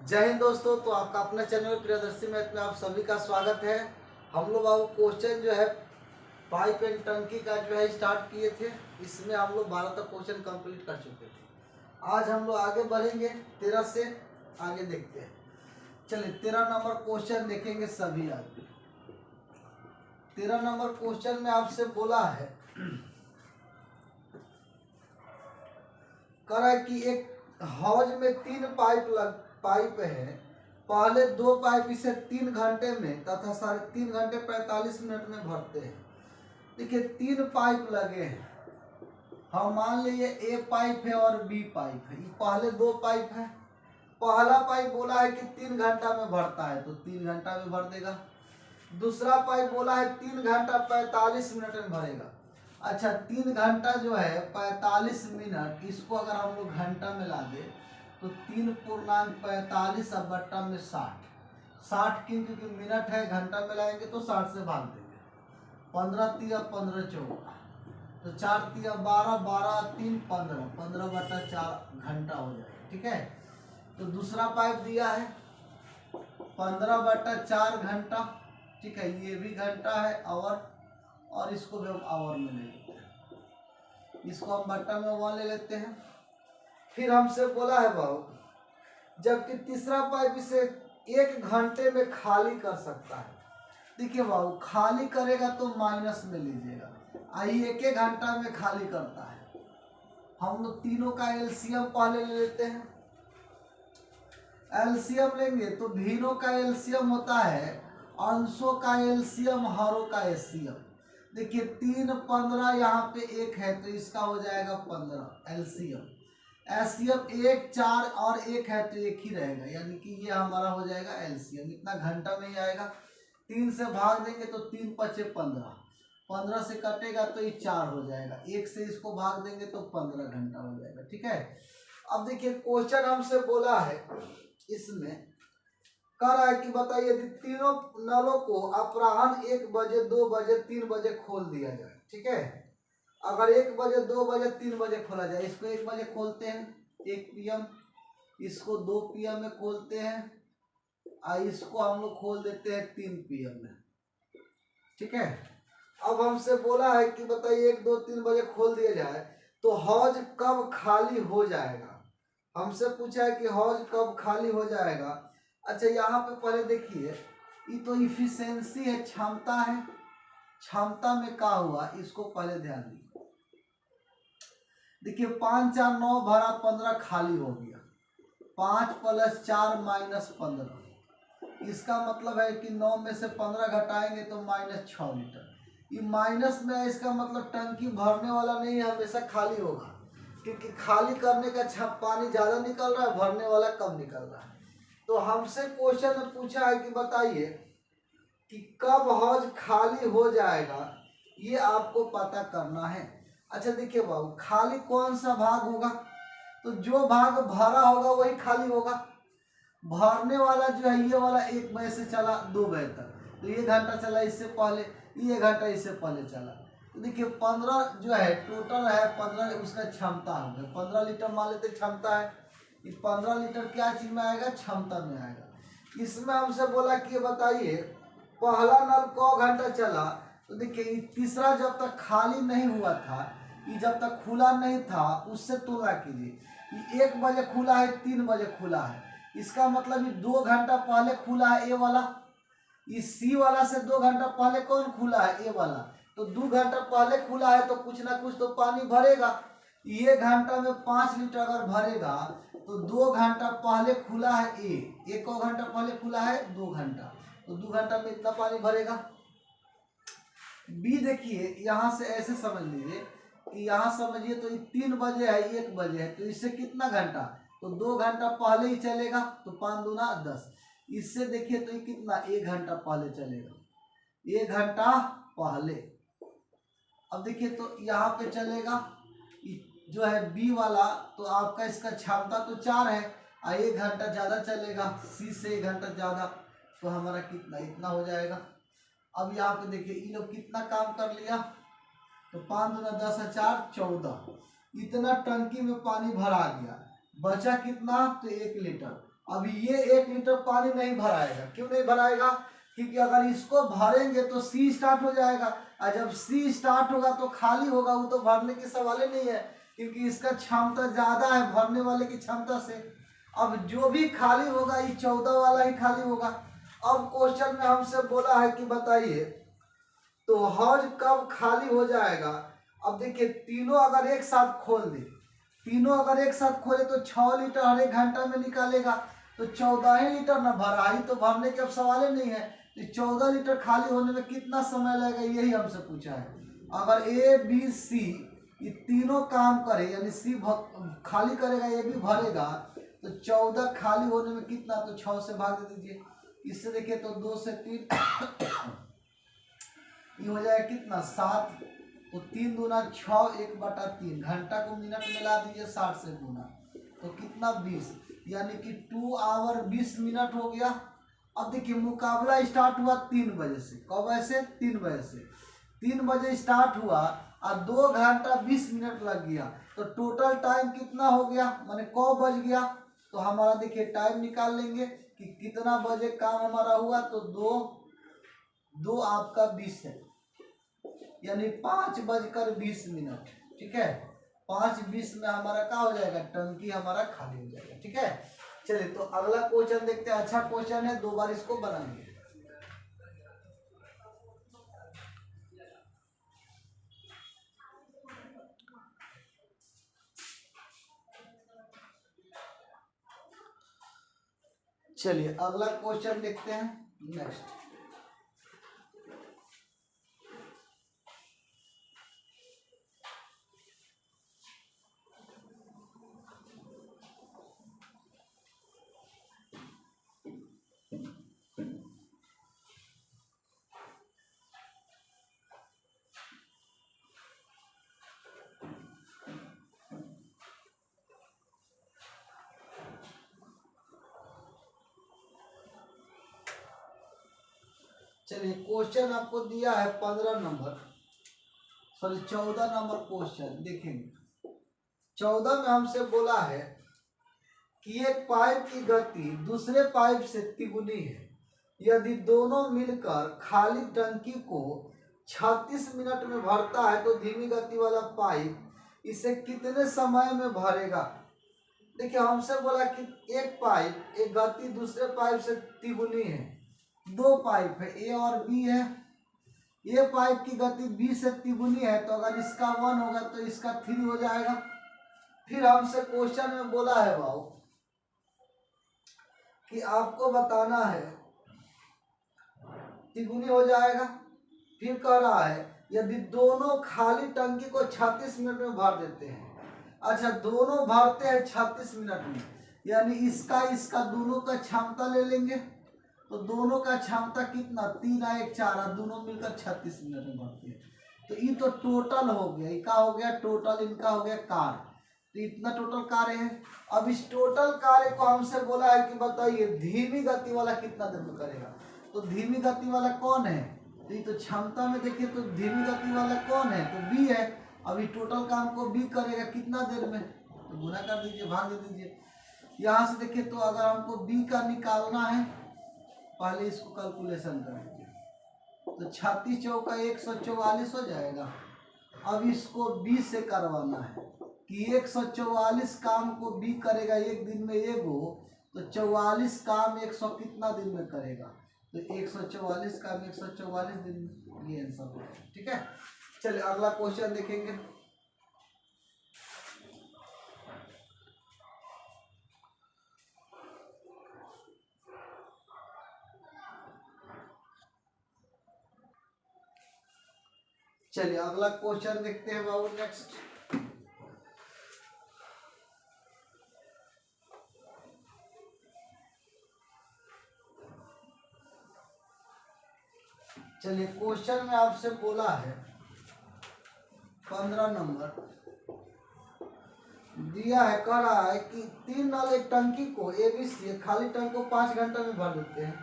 जय हिंद दोस्तों। तो आपका अपना चैनल प्रियदर्शी मैथ में आप सभी का स्वागत है। हम लोग अब क्वेश्चन जो है पाइप एंड टंकी का जो है स्टार्ट किए थे। इसमें हम लोग 12 तक क्वेश्चन कंप्लीट कर चुके थे। आज हम लोग आगे बढ़ेंगे, 13 से आगे देखते हैं। चलिए 13 नंबर क्वेश्चन देखेंगे सभी आगे। 13 नंबर क्वेश्चन में आपसे बोला है, कह रहा है कि एक हौज में 3 पाइप है। पहले 2 पाइप इसे 3 घंटे में तथा 3.5 घंटे 45 मिनट में भरते हैं। देखिए 3 पाइप लगे हैं। हम मान लीजिए ए पाइप है और बी पाइप है। ये पहले 2 पाइप है। पहला पाइप बोला है कि 3 घंटा में भरता है, तो 3 घंटा में भर देगा। दूसरा पाइप बोला है 3 घंटा 45 मिनट में भरेगा। अच्छा, 3 घंटा जो है 45 मिनट, इसको अगर हम लोग घंटा में ला दे तो 3.45 अब बट्टा में 60 क्योंकि मिनट है, घंटा में लाएंगे तो 60 से भाग देंगे। 15 तिया 15 14, तो 4 तिया 12, 12 3 15, 15 बट्टा 4 घंटा हो जाएगा। ठीक है, तो दूसरा पाइप दिया है 15 बट्टा 4 घंटा। ठीक है, ये भी घंटा है और इसको भी हम आवर में ले लेते हैं। इसको हम बट्टा में 1 ले लेते हैं। फिर हमसे बोला है बाबू, जबकि तीसरा पाइप इसे 1 घंटे में खाली कर सकता है। देखिए बाबू, खाली करेगा तो माइनस में लीजिएगा। आई 1 घंटा में खाली करता है। हम लोग तीनों का एलसीएम पहले ले लेते हैं। एलसीएम लेंगे तो भीनों का एलसीएम होता है अंशों का एलसीएम हरों का एलसीएम। देखिए 3 15 यहाँ पे 1 है तो इसका हो जाएगा 15 एलसीएम। एलसीएम 1 4 और 1 है तो 1 ही रहेगा, यानी कि ये हमारा हो जाएगा एलसीएम। इतना घंटा में ही आएगा। 3 से भाग देंगे तो 3 5 15, 15 से कटेगा तो ये 4 हो जाएगा। 1 से इसको भाग देंगे तो 15 घंटा हो जाएगा। ठीक है, अब देखिए क्वेश्चन हमसे बोला है, इसमें कह रहा है कि बताइए यदि तीनों नलों को अपराह्न 1 बजे 2 बजे 3 बजे खोल दिया जाए। ठीक है, अगर 1 बजे 2 बजे 3 बजे खोला जाए, इसको 1 बजे खोलते हैं 1 PM, इसको 2 PM में खोलते हैं, इसको हम लोग खोल देते हैं 3 PM में। ठीक है, अब हमसे बोला है कि बताइए 1 2 3 बजे खोल दिया जाए तो हौज कब खाली हो जाएगा। हमसे पूछा है कि हौज कब खाली हो जाएगा। अच्छा, यहाँ पे पहले देखिए, ये तो इफिशियंसी है, क्षमता है। क्षमता में क्या हुआ इसको पहले ध्यान दीजिए। देखिए 5 4 9 भरा 15 खाली हो गया। 5 + 4 - 15, इसका मतलब है कि 9 में से 15 घटाएंगे तो -6 लीटर। ये माइनस में है, इसका मतलब टंकी भरने वाला नहीं है, हमेशा खाली होगा, क्योंकि खाली करने का पानी ज़्यादा निकल रहा है, भरने वाला कम निकल रहा है। तो हमसे क्वेश्चन में पूछा है कि बताइए कि कब हौज खाली हो जाएगा, ये आपको पता करना है। अच्छा देखिए बाबू, खाली कौन सा भाग होगा, तो जो भाग भरा होगा वही खाली होगा। भरने वाला जो है ये वाला 1 बजे से चला 2 बजे तक, तो ये घंटा चला इससे पहले, ये घंटा इससे पहले चला। तो देखिए 15 जो है टोटल है 15, उसका क्षमता हो गया 15 लीटर मान लेते क्षमता है। ये 15 लीटर क्या चीज में आएगा, क्षमता में आएगा। इसमें हमसे बोला कि बताइए पहला नल को घंटा चला, तो देखिए तीसरा जब तक खाली नहीं हुआ था, ये जब तक खुला नहीं था, उससे तुलना कीजिए। ये 1 बजे खुला है 3 बजे खुला है, इसका मतलब ये 2 घंटा पहले खुला है ए वाला। इस सी वाला से 2 घंटा पहले कौन खुला है, ए वाला। तो 2 घंटा पहले खुला है तो कुछ ना कुछ तो पानी भरेगा। ये घंटा में 5 लीटर अगर भरेगा तो 2 घंटा पहले खुला है ए, 1 घंटा पहले खुला है 2 घंटा, तो 2 घंटा में इतना पानी भरेगा। बी देखिए यहाँ से ऐसे समझ लीजिए कि यहाँ समझिए तो ये 3 बजे है 1 बजे है, तो इससे कितना घंटा, तो 2 घंटा पहले ही चलेगा, तो 5 दूना 10। इससे देखिए तो ये कितना 1 घंटा पहले चलेगा, 1 घंटा पहले। अब देखिए तो यहाँ पे चलेगा जो है बी वाला, तो आपका इसका क्षमता तो 4 है और 1 घंटा ज़्यादा चलेगा, सी से 1 घंटा ज़्यादा, तो हमारा कितना इतना हो जाएगा। अब यहाँ पे देखिए ये लोग कितना काम कर लिया, तो 5 दूना 10 है 4 14, इतना टंकी में पानी भरा गया। बचा कितना, तो 1 लीटर। अब ये 1 लीटर पानी नहीं भराएगा। क्यों नहीं भराएगा? क्योंकि अगर इसको भरेंगे तो सी स्टार्ट हो जाएगा, और जब सी स्टार्ट होगा तो खाली होगा, वो तो भरने की सवाल ही नहीं है, क्योंकि इसका क्षमता ज्यादा है भरने वाले की क्षमता से। अब जो भी खाली होगा ये 14 वाला ही खाली होगा। अब क्वेश्चन में हमसे बोला है कि बताइए तो हौज कब खाली हो जाएगा। अब देखिए तीनों अगर एक साथ खोल दे, तीनों अगर एक साथ खोले तो 6 लीटर हर 1 घंटा में निकालेगा, तो 14 ही लीटर ना भरा ही, तो भरने के अब सवाल ही नहीं है। तो 14 लीटर खाली होने में कितना समय लगेगा, यही हमसे पूछा है। अगर ए बी सी ये तीनों काम करे, यानी सी खाली करेगा, ए भी भरेगा, तो 14 खाली होने में कितना, तो 6 से भाग दे दीजिए। इससे देखिए तो 2 से 3 ये हो जाएगा कितना 7, तो 3 दूना 6, 1/3 घंटा को मिनट में ला दीजिए 60 से गुना, तो कितना 20, यानी कि 2 आवर 20 मिनट हो गया। अब देखिए मुकाबला स्टार्ट हुआ 3 बजे से। कब बजे से? 3 बजे से। 3 बजे स्टार्ट हुआ और 2 घंटा 20 मिनट लग गया, तो टोटल टाइम कितना हो गया, माने कब बज गया। तो हमारा देखिए टाइम निकाल लेंगे कि कितना बजे काम हमारा हुआ, तो 2 आपका 20 है, यानी 5:20। ठीक है, 5:20 में हमारा क्या हो जाएगा, टंकी हमारा खाली हो जाएगा। ठीक है, चलिए तो अगला क्वेश्चन देखते हैं। अच्छा क्वेश्चन है, 2 बार इसको बनाएंगे। चलिए अगला क्वेश्चन देखते हैं। नेक्स्ट, चलिए क्वेश्चन आपको दिया है 14 नंबर क्वेश्चन देखेंगे। 14 में हमसे बोला है कि एक पाइप की गति दूसरे पाइप से तिगुनी है। यदि दोनों मिलकर खाली टंकी को 36 मिनट में भरता है तो धीमी गति वाला पाइप इसे कितने समय में भरेगा। देखिए हमसे बोला कि एक गति दूसरे पाइप से तिगुनी है। 2 पाइप है, ए और बी है। ये पाइप की गति बी से तिगुनी है, तो अगर इसका 1 होगा तो इसका 3 हो जाएगा। फिर हमसे क्वेश्चन में बोला है भाव कि आपको बताना है, तिगुनी हो जाएगा। फिर कह रहा है यदि दोनों खाली टंकी को 36 मिनट में भर देते हैं। अच्छा, दोनों भरते हैं 36 मिनट में, यानी इसका दोनों का क्षमता ले लेंगे, तो दोनों का क्षमता कितना, 3 और 1 4, दोनों मिलकर 36 मिनट में भरते हैं। तो ये तो टोटल हो गया, इनका हो गया टोटल, इनका हो गया कार्य। तो इतना टोटल कार्य है। अब इस टोटल कार्य को हमसे बोला है कि बताइए धीमी गति वाला कितना देर में करेगा। तो धीमी गति वाला कौन है, तो ये तो क्षमता में देखिए तो धीमी गति वाला कौन है, तो बी है। अभी टोटल काम को बी करेगा कितना देर में, तो गुना कर दीजिए, भाग दे दीजिए। यहाँ से देखिए तो अगर हमको बी का निकालना है, पहले इसको कैलकुलेशन कर दीजिए, तो 36 चौका 144 हो जाएगा। अब इसको बी से करवाना है कि 144 काम को बी करेगा एक दिन में एगो, तो 44 काम 100 कितना दिन में करेगा, तो 144 काम 144 दिन में, ये आंसर हो। ठीक है, चलिए अगला क्वेश्चन देखेंगे। चलिए अगला क्वेश्चन देखते हैं बाबू। नेक्स्ट, चलिए क्वेश्चन में आपसे बोला है 15 नंबर दिया है, कह रहा है कि 3 नल एक टंकी को एबीसी खाली टंकी को 5 घंटा में भर देते हैं।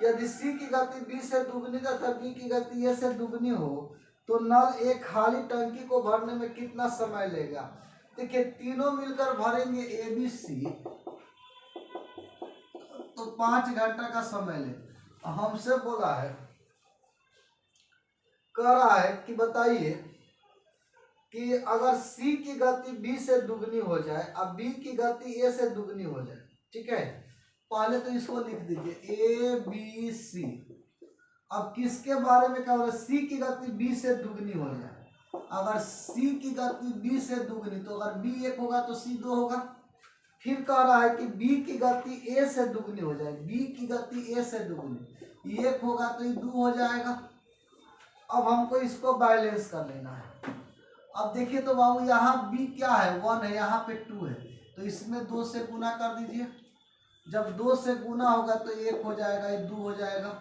यदि सी की गति बी से दुगनी तथा बी की गति ए से दुगनी हो तो नल एक खाली टंकी को भरने में कितना समय लेगा। देखिए तीनों मिलकर भरेंगे एबीसी, तो 5 घंटा का समय ले। हमसे बोला है, कह रहा है कि बताइए कि अगर C की गति B से दुगनी हो जाए, अब B की गति A से दुगनी हो जाए, ठीक है। पहले तो इसको लिख दीजिए ABC। अब किसके बारे में क्या हो रहा है, C की गति B से दुगनी हो जाए। अगर C की गति B से दुगनी, तो अगर B 1 होगा तो C 2 होगा। फिर कह रहा है कि B की गति A से दुगनी हो जाए, B की गति A से दुगनी, 1 होगा तो ये 2 हो जाएगा। अब हमको इसको बैलेंस कर लेना है। अब देखिए तो बाबू यहाँ B क्या है, 1 है, यहाँ पे 2 है, तो इसमें 2 से गुना कर दीजिए। जब 2 से गुना होगा तो 1 हो जाएगा, ये 2 हो जाएगा,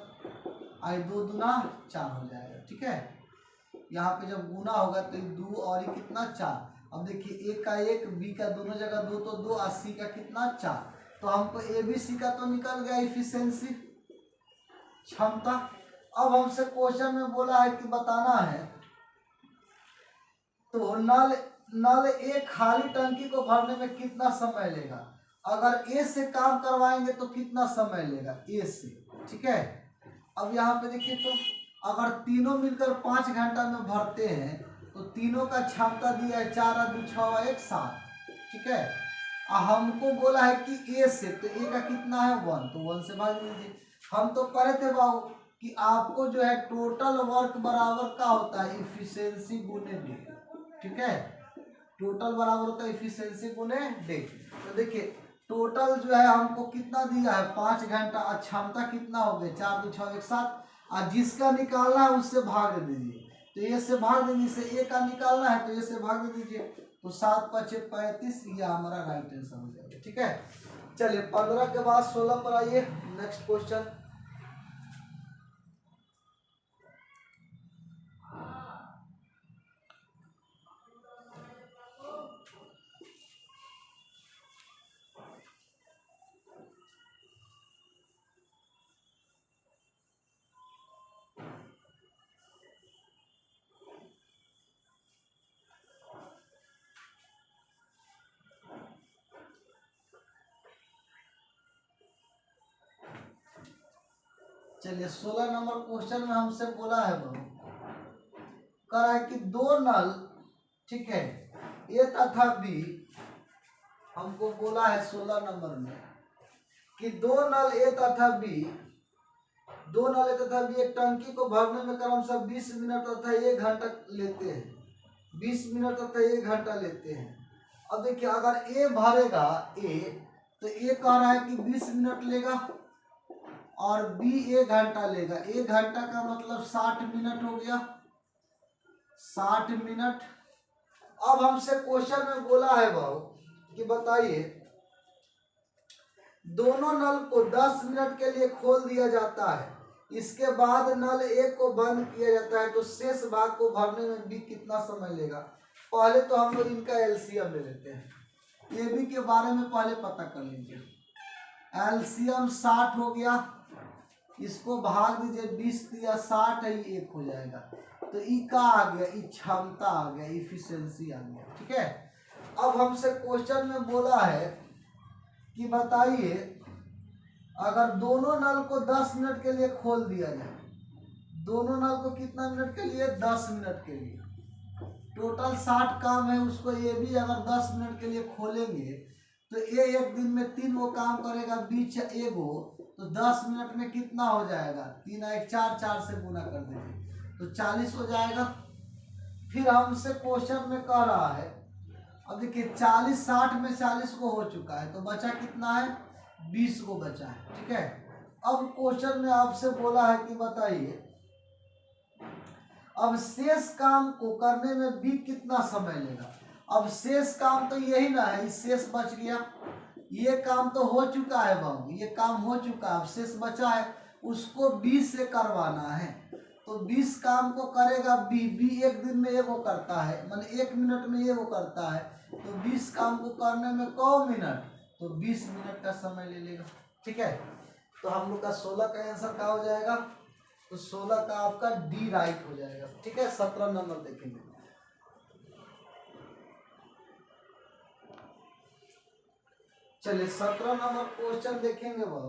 आई 2 दूना 4 हो जाएगा, ठीक है। यहाँ पे जब गुना होगा तो 2 और ये कितना 4। अब देखिए A का 1, B का दोनों जगह 2 तो 2, और C का कितना 4। तो हमको ABC का तो निकल गया इफिशिएंसी, क्षमता। अब हमसे क्वेश्चन में बोला है कि बताना है, तो नल A खाली टंकी को भरने में कितना समय लेगा। अगर A से काम करवाएंगे तो कितना समय लेगा, A से, ठीक है। अब यहाँ पे देखिए तो अगर तीनों मिलकर 5 घंटा में भरते हैं तो तीनों का क्षमता दिया है 4 और 2 6 1 7, ठीक है। हमको बोला है कि A से, तो A का कितना है 1, तो 1 से भाग दीजिए। हम तो पढ़े थे बाबू कि आपको जो है टोटल वर्क बराबर का होता है इफिशियंसी गुने डे, ठीक है। टोटल बराबर होता है इफिशियंसी गुने डे। तो देखिए टोटल जो है हमको कितना दिया है 5 घंटा, और क्षमता कितना हो गया 4 2 6 1 7, और जिसका निकालना है उससे भाग दे दीजिए। तो ये से भाग देने से A का निकालना है, तो ये से भाग दे दीजिए, तो 7 5 35, ये हमारा राइट आंसर हो जाएगा, ठीक है। चलिए 15 के बाद 16 पर आइए, नेक्स्ट क्वेश्चन। चलिए 16 नंबर क्वेश्चन में हमसे बोला है वो, कह रहा है कि 2 नल, ठीक है, A तथा B, हमको बोला है 16 नंबर में कि 2 नल A तथा B, 2 नल A तथा B एक टंकी को भरने में क्रमशः 20 मिनट तथा 1 घंटा लेते हैं, 20 मिनट तथा 1 घंटा लेते हैं। अब देखिए अगर A भरेगा A, तो A कह रहा है कि 20 मिनट लेगा, और B 1 घंटा लेगा। 1 घंटा का मतलब 60 मिनट हो गया, 60 मिनट। अब हमसे क्वेश्चन में बोला है भाव कि बताइए दोनों नल को 10 मिनट के लिए खोल दिया जाता है, इसके बाद नल 1 को बंद किया जाता है, तो शेष भाग को भरने में B कितना समय लेगा। पहले तो हम लोग इनका एलसीएम ले लेते हैं, AB के बारे में पहले पता कर लीजिए। एलसीएम 60 हो गया, इसको भाग दीजिए, 20 दिया 60 है, 1 हो जाएगा, तो ई का आ गया, ई क्षमता आ गया, इफिशियंसी आ गया, ठीक है। अब हमसे क्वेश्चन में बोला है कि बताइए अगर दोनों नल को 10 मिनट के लिए खोल दिया जाए, दोनों नल को कितना मिनट के लिए, 10 मिनट के लिए, टोटल 60 काम है, उसको ये भी अगर 10 मिनट के लिए खोलेंगे तो A एक दिन में 3 वो काम करेगा, बीच एगो, तो 10 मिनट में कितना हो जाएगा, 3 1 4, 4 से गुना कर दीजिए तो 40 हो जाएगा। फिर हमसे क्वेश्चन में कह रहा है, अब देखिए 40 60 में 40 को हो चुका है, तो बचा कितना है, 20 को बचा है, ठीक है। अब क्वेश्चन में आपसे बोला है कि बताइए अब शेष काम को करने में B कितना समय लेगा। अब शेष काम तो यही ना है, शेष बच गया, ये काम तो हो चुका है बाबू, ये काम हो चुका है, अब शेष बचा है, उसको 20 से करवाना है, तो 20 काम को करेगा B एक दिन में ये वो करता है, मतलब 1 मिनट में ये वो करता है, तो 20 काम को करने में कौ मिनट, तो 20 मिनट का समय ले लेगा, ठीक है। तो हम लोग का 16 का आंसर क्या हो जाएगा, तो 16 का आपका डी राइट हो जाएगा, ठीक है। 17 नंबर देखेंगे। चलिए 17 नंबर क्वेश्चन देखेंगे वो,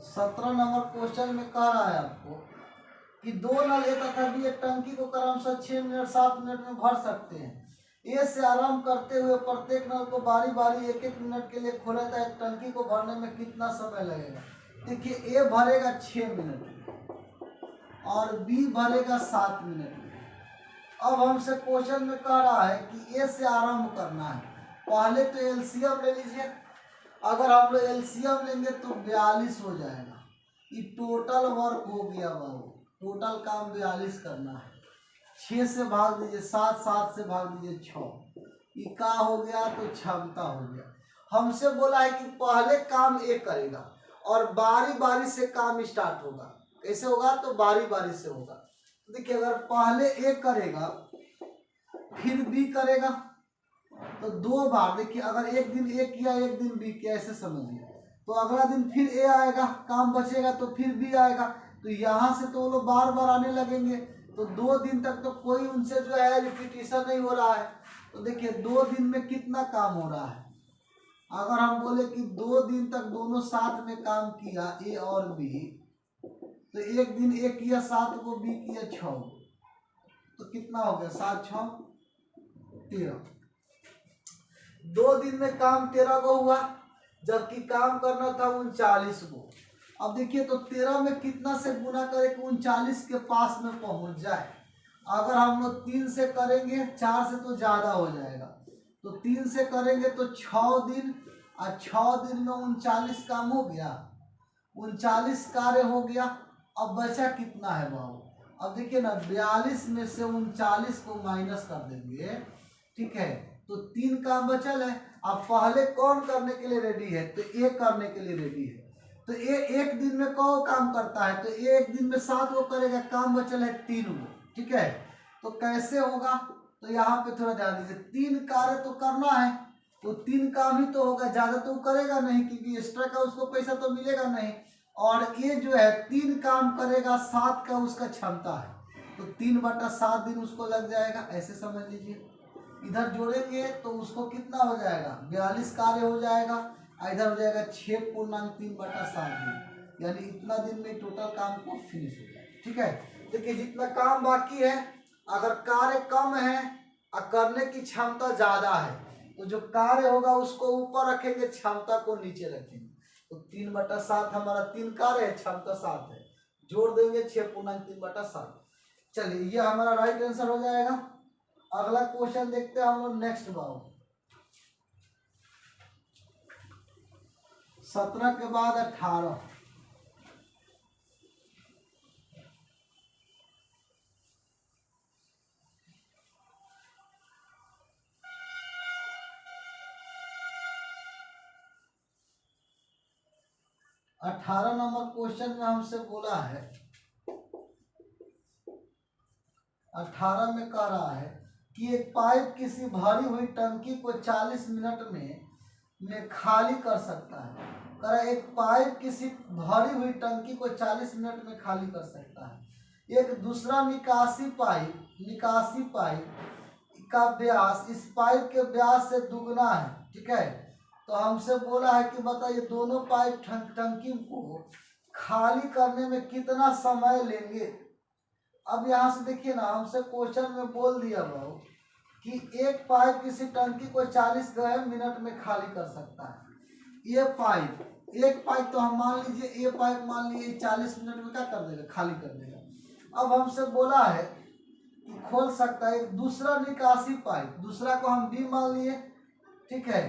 17 नंबर क्वेश्चन में कह रहा है आपको कि 2 नल ए तथा बी एक टंकी को क्रमशः 6 मिनट 7 मिनट में भर सकते हैं। ए से आरंभ करते हुए प्रत्येक नल को बारी बारी 1-1 मिनट के लिए खोला जाए। टंकी को भरने में कितना समय लगेगा? देखिए, ए भरेगा 6 मिनट में और बी भरेगा 7 मिनट में। अब हमसे क्वेश्चन में कह रहा है कि ए से आरंभ करना है। पहले तो एलसीएम ले लीजिए। अगर हम लोग एलसीएम लेंगे तो 42 हो जाएगा। ये टोटल वर्क हो गया बाबू, टोटल काम 42 करना है। 6 से भाग दीजिए 7, 7 से भाग दीजिए 6, ये का हो गया तो क्षमता हो गया। हमसे बोला है कि पहले काम ए करेगा और बारी बारी से काम स्टार्ट होगा। कैसे होगा? तो बारी बारी से होगा। देखिए, अगर पहले ए करेगा फिर बी करेगा तो 2 बार। देखिए, अगर एक दिन ए किया एक दिन बी किया, ऐसे समझिए, तो अगला दिन फिर ए आएगा, काम बचेगा तो फिर बी आएगा। तो यहाँ से तो वो लोग बार बार आने लगेंगे। तो 2 दिन तक तो कोई उनसे जो है रिपीटिशन नहीं हो रहा है। तो देखिए, 2 दिन में कितना काम हो रहा है? अगर हम बोले कि 2 दिन तक दोनों साथ में काम किया, ए और बी, तो एक दिन ए किया 7 को, बी किया 6, तो कितना हो गया? 7 6 13। 2 दिन में काम 13 को हुआ, जबकि काम करना था 39 को। अब देखिए, तो 13 में कितना से गुना करें कि 39 के पास में पहुंच जाए? अगर हम लोग 3 से करेंगे, 4 से तो ज़्यादा हो जाएगा, तो 3 से करेंगे तो 6 दिन, और 6 दिन में 39 काम हो गया, 39 कार्य हो गया। अब बचा कितना है बाबू? अब देखिए ना, 42 में से 39 को माइनस कर देंगे, ठीक है, तो 3 काम बचल है। अब पहले कौन करने के लिए रेडी है? तो ए करने के लिए रेडी है। तो ए एक दिन में कौन काम करता है? तो ए एक दिन में 7 वो करेगा, काम बचल है 3 वो, ठीक है। तो कैसे होगा? तो यहाँ पे थोड़ा ध्यान दीजिए, 3 कार्य तो करना है, तो 3 काम ही तो होगा, ज़्यादा तो करेगा नहीं, क्योंकि एक्स्ट्रा का उसको पैसा तो मिलेगा नहीं। और ये जो है 3 काम करेगा, 7 का उसका क्षमता है, तो 3/7 दिन उसको लग जाएगा, ऐसे समझ लीजिए। इधर जोड़ेंगे तो उसको कितना हो जाएगा? 42 कार्य हो जाएगा, इधर हो जाएगा 6.3/7 दिन, यानी इतना दिन में टोटल काम को फिनिश हो जाएगा, ठीक है। देखिए, जितना काम बाकी है, अगर कार्य कम है और करने की क्षमता ज़्यादा है, तो जो कार्य होगा उसको ऊपर रखेंगे, क्षमता को नीचे रखेंगे। तो 3/7 हमारा 3 कार्य है, क्षमता 7 है, जोड़ देंगे 6.3/7। चलिए, ये हमारा राइट आंसर हो जाएगा। अगला क्वेश्चन देखते हैं हम लोग नेक्स्ट बाबू। 17 के बाद 18। अठारह नंबर क्वेश्चन में हमसे बोला है, 18 में कह रहा है कि एक पाइप किसी भरी हुई टंकी को 40 मिनट में खाली कर सकता है। कह रहा है एक पाइप किसी भरी हुई टंकी को 40 मिनट में खाली कर सकता है। एक दूसरा निकासी पाइप का व्यास इस पाइप के व्यास से दुगना है, ठीक है। तो हमसे बोला है कि बताइए दोनों पाइप टंकी को खाली करने में कितना समय लेंगे। अब यहाँ से देखिए ना, हमसे क्वेश्चन में बोल दिया भाव कि एक पाइप किसी टंकी को 40 मिनट में खाली कर सकता है। ये पाइप, एक पाइप तो हम मान लीजिए, ये पाइप मान लीजिए 40 मिनट में क्या कर देगा? खाली कर देगा। अब हमसे बोला है कि खोल सकता है एक दूसरा निकासी पाइप, दूसरा को हम बी मान लिए, ठीक है।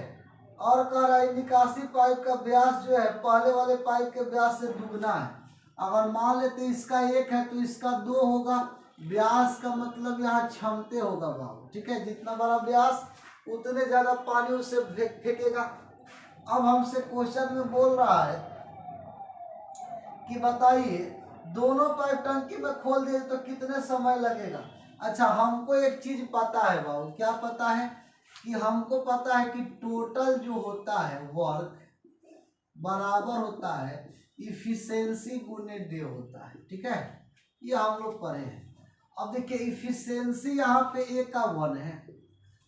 और कह रहा है निकासी पाइप का व्यास जो है पहले वाले पाइप के व्यास से दुगना है। अगर मान लेते इसका 1 है तो इसका 2 होगा। व्यास का मतलब यहाँ क्षमते होगा बाबू, ठीक है। जितना बड़ा व्यास उतने ज़्यादा पानी उससे फेंकेगा। अब हमसे क्वेश्चन में बोल रहा है कि बताइए दोनों पाइप टंकी में खोल दिए तो कितने समय लगेगा। अच्छा, हमको एक चीज़ पता है बाबू, क्या पता है? कि हमको पता है कि टोटल जो होता है वर्क बराबर होता है इफिशियंसी गुने डे होता है, ठीक है। ये हम लोग पढ़े हैं। अब देखिए, इफिशियंसी यहाँ पे ए का 1 है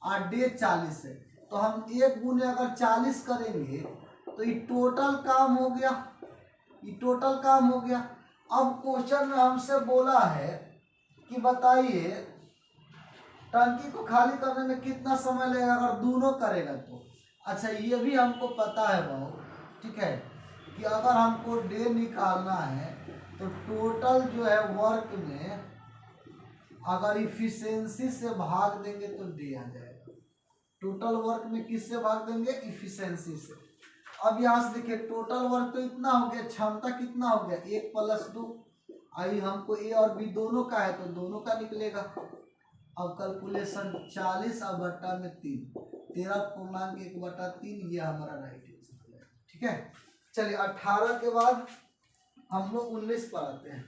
और डे 40 है, तो हम 1 गुने अगर 40 करेंगे तो ये टोटल काम हो गया, ये टोटल काम हो गया। अब क्वेश्चन में हमसे बोला है कि बताइए टंकी को खाली करने में कितना समय लगेगा अगर दोनों करेगा तो। अच्छा ये भी हमको पता है भाव, ठीक है, कि अगर हमको डे निकालना है तो टोटल जो है वर्क में अगर इफिशिएंसी से भाग देंगे तो डे आ जाएगा। टोटल वर्क में किससे भाग देंगे? इफिशिएंसी से। अब यहाँ से देखिए टोटल वर्क तो इतना हो गया, क्षमता कितना हो गया 1 + 2। आई हमको ए और बी दोनों का है तो दोनों का निकलेगा। अब कैलकुलेशन 40/3 13.1/3 ये हमारा राइट आंसर है। ठीक है, चलिए 18 के बाद हम लोग 19 पर आते हैं।